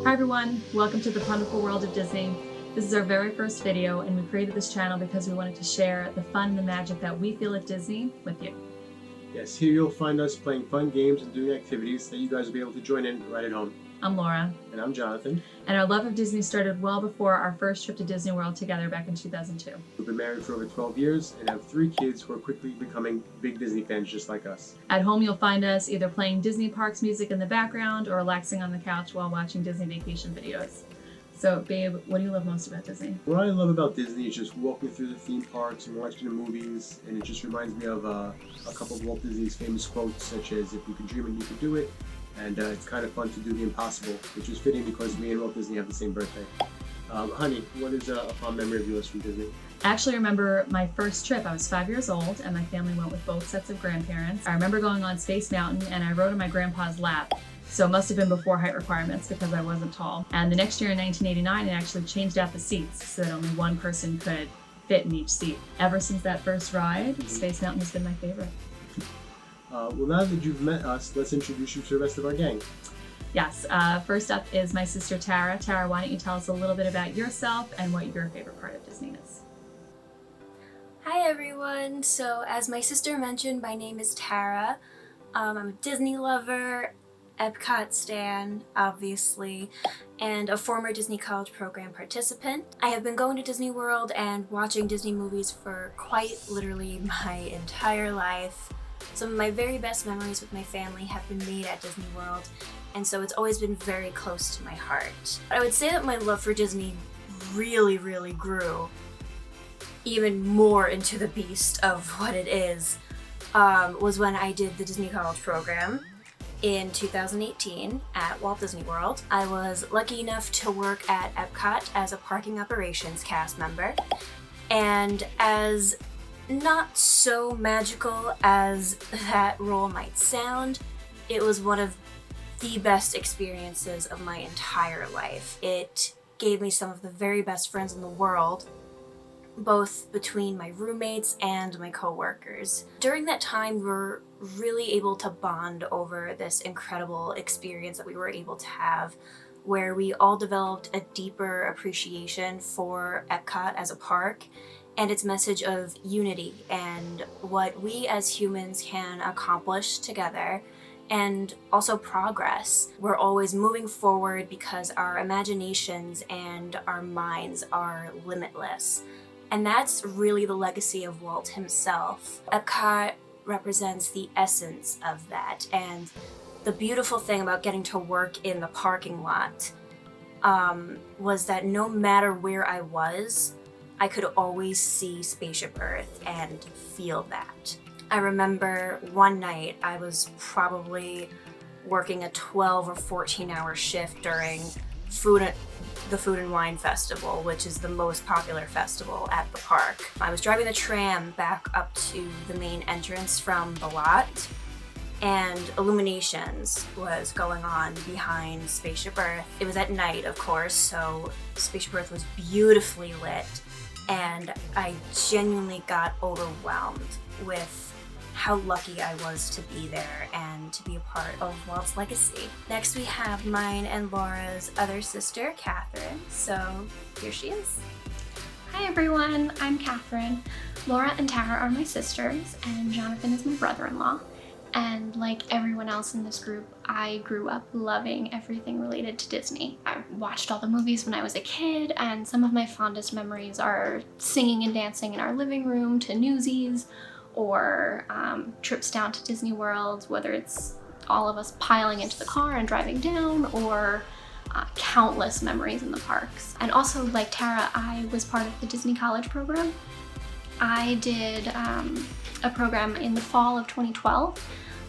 Hi everyone, welcome to the PUNderful world of Disney. This is our very first video and we created this channel because we wanted to share the fun and the magic that we feel at Disney with you. Yes, here you'll find us playing fun games and doing activities that you guys will be able to join in right at home. I'm Laura. And I'm Jonathan. And our love of Disney started well before our first trip to Disney World together back in 2002. We've been married for over 12 years and have 3 kids who are quickly becoming big Disney fans just like us. At home you'll find us either playing Disney Parks music in the background or relaxing on the couch while watching Disney vacation videos. So babe, what do you love most about Disney? What I love about Disney is just walking through the theme parks and watching the movies, and it just reminds me of a couple of Walt Disney's famous quotes, such as "If you can dream it, you can do it," and it's kind of fun to do the impossible, which is fitting because me and Walt Disney have the same birthday. Honey, what is a fond memory of yours from Disney? I actually remember my first trip. I was 5 years old and my family went with both sets of grandparents. I remember going on Space Mountain and I rode on my grandpa's lap. So it must have been before height requirements because I wasn't tall. And the next year in 1989, it actually changed out the seats so that only one person could fit in each seat. Ever since that first ride, Space Mountain has been my favorite. Well, now that you've met us, let's introduce you to the rest of our gang. Yes, first up is my sister Tara. Tara, why don't you tell us a little bit about yourself and what your favorite part of Disney is? Hi everyone! So as my sister mentioned, my name is Tara. I'm a Disney lover, Epcot stan, obviously, and a former Disney College Program participant. I have been going to Disney World and watching Disney movies for quite literally my entire life. Some of my very best memories with my family have been made at Disney World, and so it's always been very close to my heart. But I would say that my love for Disney really grew even more into the beast of what it is, was when I did the Disney College Program in 2018 at Walt Disney World. I was lucky enough to work at Epcot as a parking operations cast member, and as not so magical as that role might sound, it was one of the best experiences of my entire life. It gave me some of the very best friends in the world, both between my roommates and my co-workers. During that time, we were really able to bond over this incredible experience that we were able to have, where we all developed a deeper appreciation for Epcot as a park and its message of unity and what we as humans can accomplish together, and also progress. We're always moving forward because our imaginations and our minds are limitless. And that's really the legacy of Walt himself. Epcot represents the essence of that, and the beautiful thing about getting to work in the parking lot was that no matter where I was, I could always see Spaceship Earth and feel that. I remember one night I was probably working a 12 or 14 hour shift during the Food and Wine Festival, which is the most popular festival at the park. I was driving the tram back up to the main entrance from the lot, and illuminations was going on behind Spaceship Earth. It was at night, of course, so Spaceship Earth was beautifully lit, and I genuinely got overwhelmed with how lucky I was to be there and to be a part of Walt's legacy. Next we have mine and Laura's other sister, Katherine, so here she is. Hi everyone, I'm Katherine. Laura and Tara are my sisters, and Jonathan is my brother-in-law. And like everyone else in this group, I grew up loving everything related to Disney. I watched all the movies when I was a kid, and some of my fondest memories are singing and dancing in our living room to Newsies, or trips down to Disney World, whether it's all of us piling into the car and driving down, or countless memories in the parks. And also, like Tara, I was part of the Disney College Program. I did a program in the fall of 2012.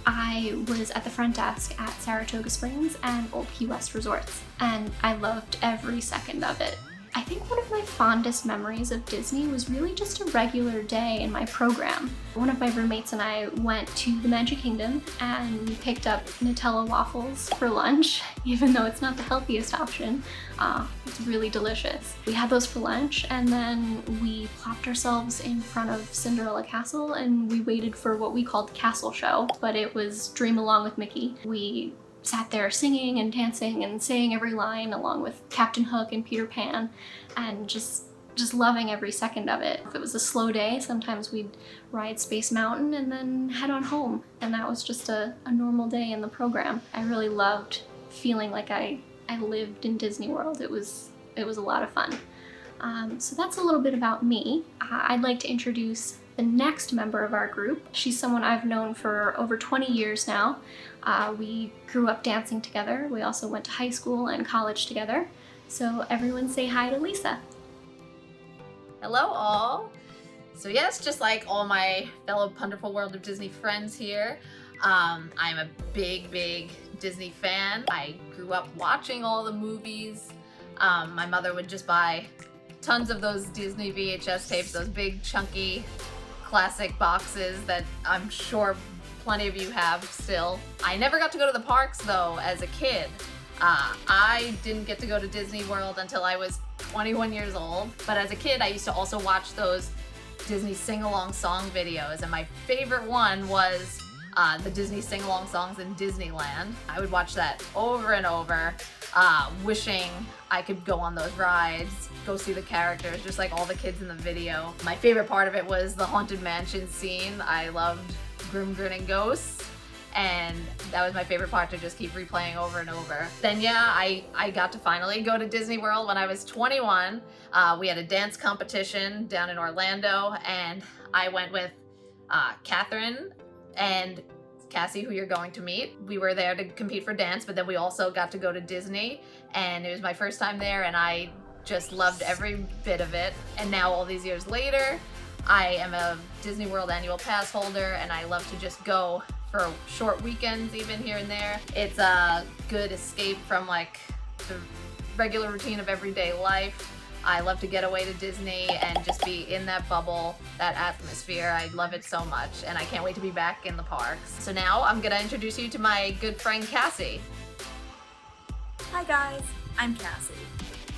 I was at the front desk at Saratoga Springs and Old Key West Resorts, and I loved every second of it. I think one of my fondest memories of Disney was really just a regular day in my program. One of my roommates and I went to the Magic Kingdom and we picked up Nutella waffles for lunch, even though it's not the healthiest option. It's really delicious. We had those for lunch, and then we plopped ourselves in front of Cinderella Castle and we waited for what we called the castle show, but it was Dream Along with Mickey. We sat there singing and dancing and saying every line along with Captain Hook and Peter Pan, and just loving every second of it. If it was a slow day, sometimes we'd ride Space Mountain and then head on home, and that was just a normal day in the program. I really loved feeling like I lived in Disney World. It was a lot of fun. So that's a little bit about me. I'd like to introduce the next member of our group. She's someone I've known for over 20 years now. We grew up dancing together. We also went to high school and college together. So everyone say hi to Lisa. Hello all. So yes, just like all my fellow PUNderful World of Disney friends here, I'm a big Disney fan. I grew up watching all the movies. My mother would just buy tons of those Disney VHS tapes, those big chunky classic boxes that I'm sure plenty of you have still. I never got to go to the parks though as a kid. I didn't get to go to Disney World until I was 21 years old, but as a kid I used to also watch those Disney sing-along song videos, and my favorite one was the Disney sing-along songs in Disneyland. I would watch that over and over, wishing I could go on those rides, go see the characters, just like all the kids in the video. My favorite part of it was the Haunted Mansion scene. I loved Grim Grinning Ghosts, and that was my favorite part to just keep replaying over and over. Then yeah, I got to finally go to Disney World when I was 21. We had a dance competition down in Orlando, and I went with Katherine and Cassie, who you're going to meet. We were there to compete for dance, but then we also got to go to Disney, and it was my first time there, and I just loved every bit of it. And now all these years later, I am a Disney World annual pass holder, and I love to just go for short weekends even here and there. It's a good escape from like the regular routine of everyday life. I love to get away to Disney and just be in that bubble, that atmosphere. I love it so much, and I can't wait to be back in the parks. So now I'm gonna introduce you to my good friend Cassie. Hi guys, I'm Cassie.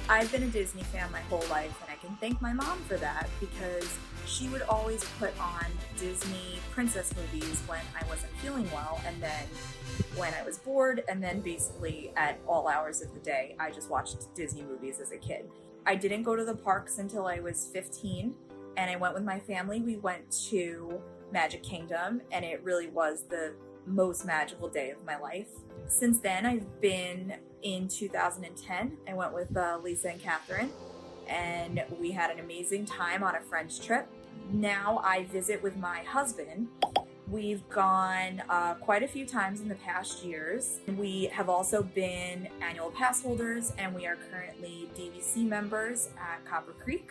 I've been a Disney fan my whole life, and I can thank my mom for that because she would always put on Disney princess movies when I wasn't feeling well, and then when I was bored, and then basically at all hours of the day, I just watched Disney movies as a kid. I didn't go to the parks until I was 15, and I went with my family. We went to Magic Kingdom, and it really was the most magical day of my life. Since then, I've been in 2010. I went with Lisa and Katherine, and we had an amazing time on a French trip. Now I visit with my husband. We've gone quite a few times in the past years. We have also been annual pass holders, and we are currently DVC members at Copper Creek.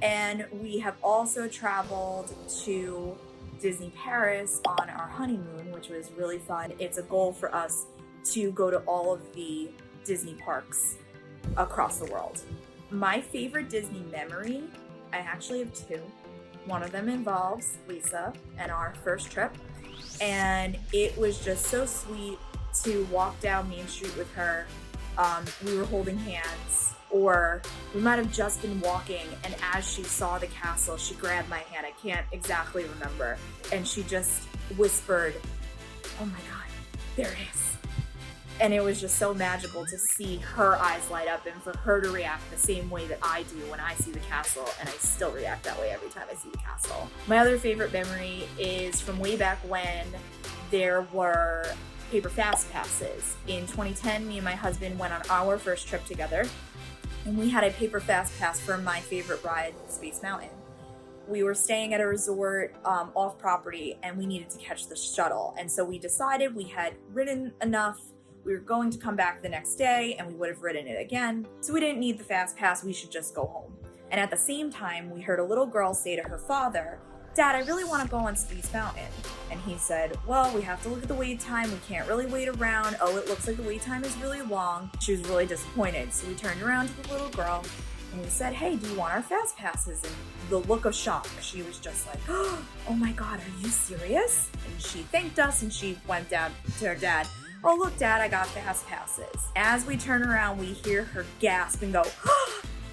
And we have also traveled to Disney Paris on our honeymoon, which was really fun. It's a goal for us to go to all of the Disney parks across the world. My favorite Disney memory, I actually have two. One of them involves Lisa and our first trip, and it was just so sweet to walk down Main Street with her. We were holding hands, or we might have just been walking, and as she saw the castle, she grabbed my hand. I can't exactly remember, and she just whispered, "Oh my God, there it is." And it was just so magical to see her eyes light up and for her to react the same way that I do when I see the castle, and I still react that way every time I see the castle. My other favorite memory is from way back when there were paper fast passes. In 2010, me and my husband went on our first trip together, and we had a paper fast pass for my favorite ride, Space Mountain. We were staying at a resort off property, and we needed to catch the shuttle. And so we decided we had ridden enough. We were going to come back the next day, and we would have ridden it again. So we didn't need the fast pass, we should just go home. And at the same time, we heard a little girl say to her father, "Dad, I really want to go on Space Mountain." And he said, "Well, we have to look at the wait time. We can't really wait around. Oh, it looks like the wait time is really long." She was really disappointed. So we turned around to the little girl and we said, "Hey, do you want our fast passes?" And the look of shock, she was just like, "Oh my God, are you serious?" And she thanked us, and she went down to her dad. "Oh, look, Dad, I got fast passes." As we turn around, we hear her gasp and go,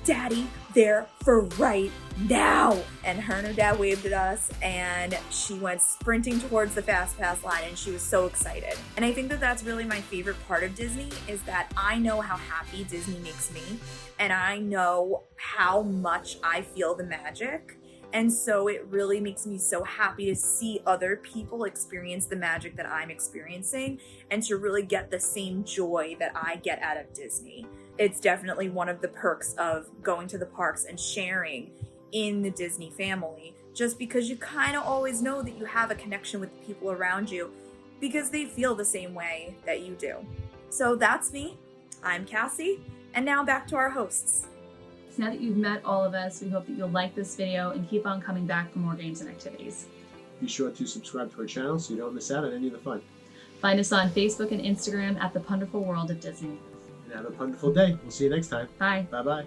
Daddy, they're for right now. And her and her dad waved at us, and she went sprinting towards the Fast Pass line, and she was so excited. And I think that that's really my favorite part of Disney, is that I know how happy Disney makes me, and I know how much I feel the magic. And so it really makes me so happy to see other people experience the magic that I'm experiencing, and to really get the same joy that I get out of Disney. It's definitely one of the perks of going to the parks and sharing in the Disney family, just because you kind of always know that you have a connection with the people around you because they feel the same way that you do. So that's me. I'm Cassie, and now back to our hosts. So now that you've met all of us, we hope that you'll like this video and keep on coming back for more games and activities. Be sure to subscribe to our channel so you don't miss out on any of the fun. Find us on Facebook and Instagram at the PUNderful World of Disney. And have a wonderful day. We'll see you next time. Bye. Bye-bye.